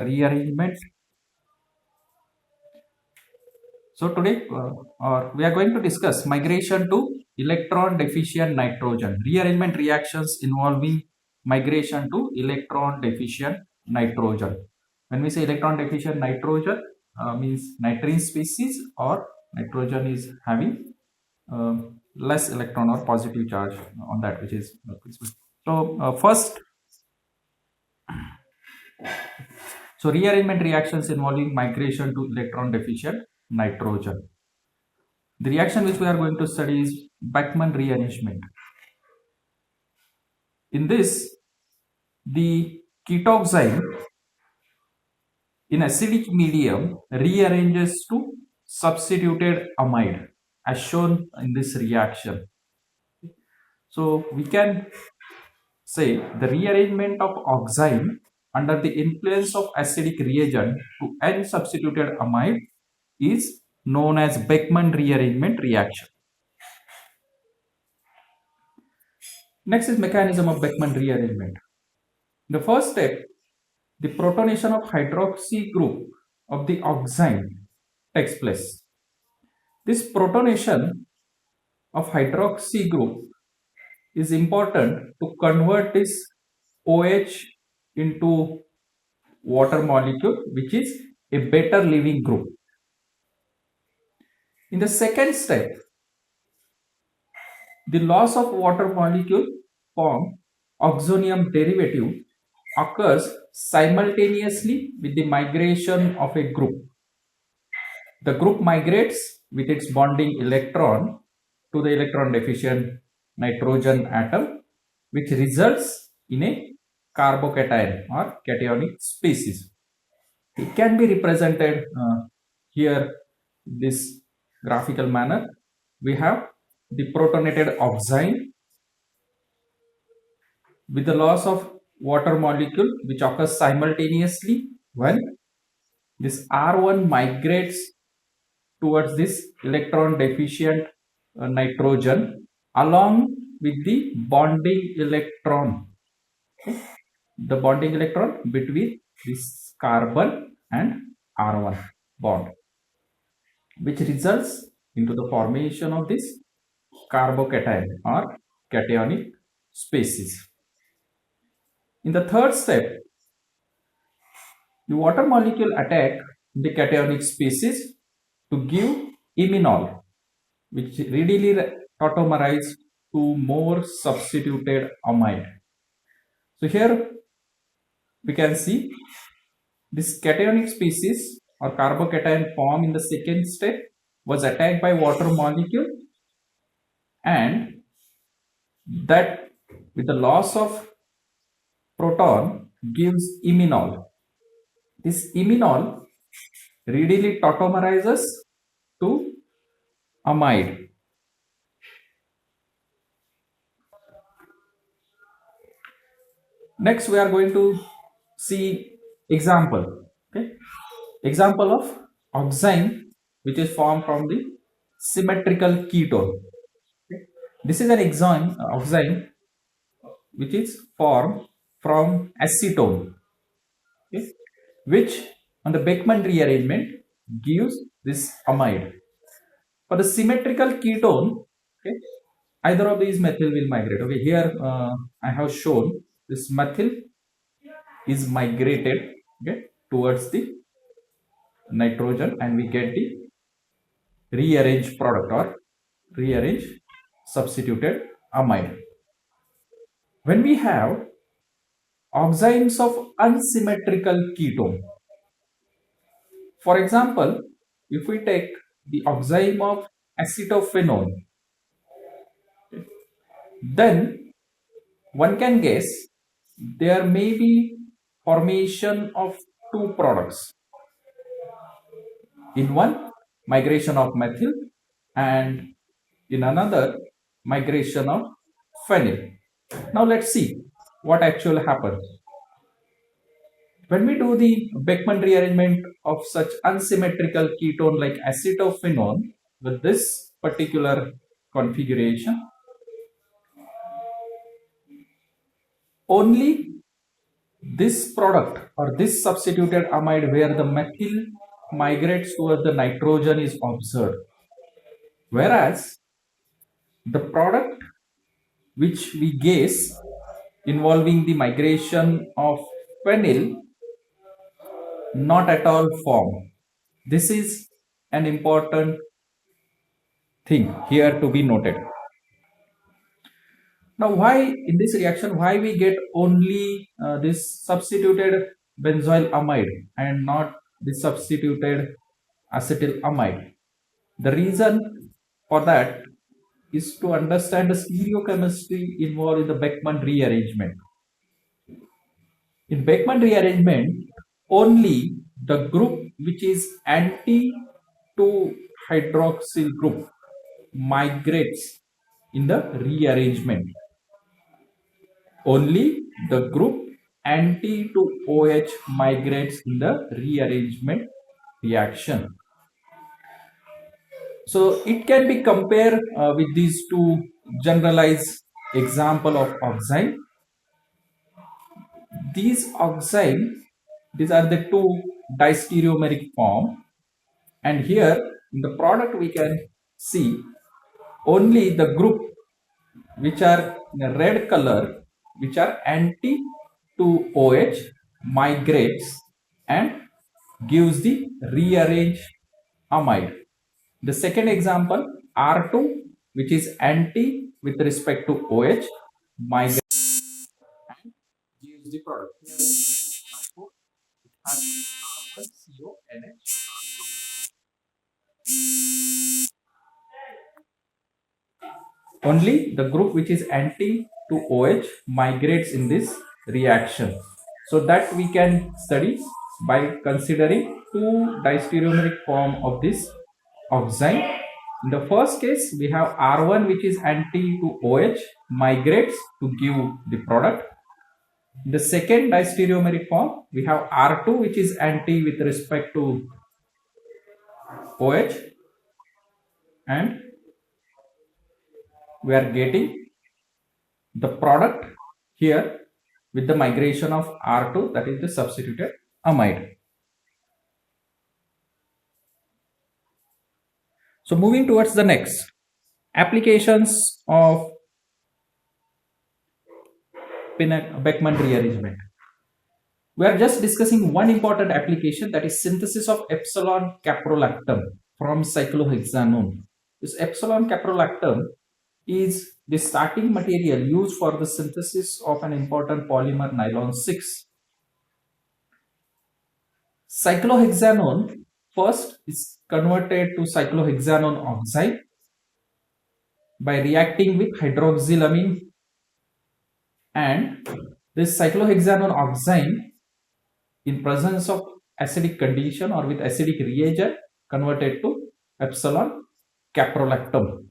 rearrangement. So today we are going to discuss migration to electron deficient nitrogen, rearrangement reactions involving migration to electron deficient nitrogen. When we say electron deficient nitrogen, means nitrogen species or nitrogen is having less electron or positive charge on that, which is first. So rearrangement reactions involving migration to electron deficient nitrogen. The reaction which we are going to study is Beckmann rearrangement. In this, the ketoxine in acidic medium rearranges to substituted amide as shown in this reaction. So we can say the rearrangement of oxime under the influence of acidic reagent to N substituted amide is known as Beckmann rearrangement reaction. Next is mechanism of Beckmann rearrangement. The first step, the protonation of hydroxy group of the oxime takes place. This protonation of hydroxy group is important to convert this OH into water molecule, which is a better leaving group. In the second step, the loss of water molecule form oxonium derivative occurs simultaneously with the migration of a group. The group migrates with its bonding electron to the electron deficient nitrogen atom, which results in a carbocation or cationic species. It can be represented here in this graphical manner. We have the protonated oxime with the loss of water molecule which occurs simultaneously when this R1 migrates towards this electron deficient nitrogen along with the bonding electron. Okay? The bonding electron between this carbon and R1 bond, which results into the formation of this carbocation or cationic species. In the third step, the water molecule attack the cationic species to give iminol, which readily tautomerizes to more substituted amide. So here we can see this cationic species or carbocation form in the second step was attacked by water molecule, and that with the loss of proton gives iminol. This iminol readily tautomerizes to amide. Next, we are going to see example. Okay, example of oxime which is formed from the symmetrical ketone. Okay. This is an oxime which is formed from acetone, okay, which on the Beckmann rearrangement gives this amide. For the symmetrical ketone, okay, either of these methyl will migrate. Okay, here I have shown this methyl is migrated, okay, towards the nitrogen, and we get the rearranged product or rearranged substituted amide. When we have oximes of unsymmetrical ketone, for example, if we take the oxime of acetophenone, then one can guess there may be formation of two products. In one, migration of methyl, and in another, migration of phenyl. Now let's see what actually happens. When we do the Beckmann rearrangement of such unsymmetrical ketone like acetophenone with this particular configuration, only this product or this substituted amide where the methyl migrates towards the nitrogen is observed. Whereas the product which we guess involving the migration of phenyl not at all form. This is an important thing here to be noted. Now, why in this reaction, why we get only this substituted benzoyl amide and not the substituted acetylamide? The reason for that is to understand the stereochemistry involved in the Beckmann rearrangement. In Beckmann rearrangement, only the group which is anti to hydroxyl group migrates in the rearrangement. Only the group anti to OH migrates in the rearrangement reaction. So it can be compared with these two generalized example of oxime. These oxime, these are the two distereomeric form, and here in the product we can see only the group which are in a red color, which are anti to OH, migrates and gives the rearranged amide. The second example, R2, which is anti with respect to OH, migrates and gives the product. Only the group which is anti to OH migrates in this reaction. So that we can study by considering two distereomeric form of this oxime. In the first case, we have R1 which is anti to OH migrates to give the product. In the second distereomeric form, we have R2 which is anti with respect to OH, and we are getting the product here with the migration of R2, that is the substituted amide. So moving towards the next applications of Beckmann rearrangement. We are just discussing one important application, that is synthesis of epsilon caprolactam from cyclohexanone. This epsilon caprolactam is the starting material used for the synthesis of an important polymer nylon 6. Cyclohexanone first is converted to cyclohexanone oxide by reacting with hydroxylamine, and this cyclohexanone oxide in presence of acidic condition or with acidic reagent converted to epsilon caprolactam.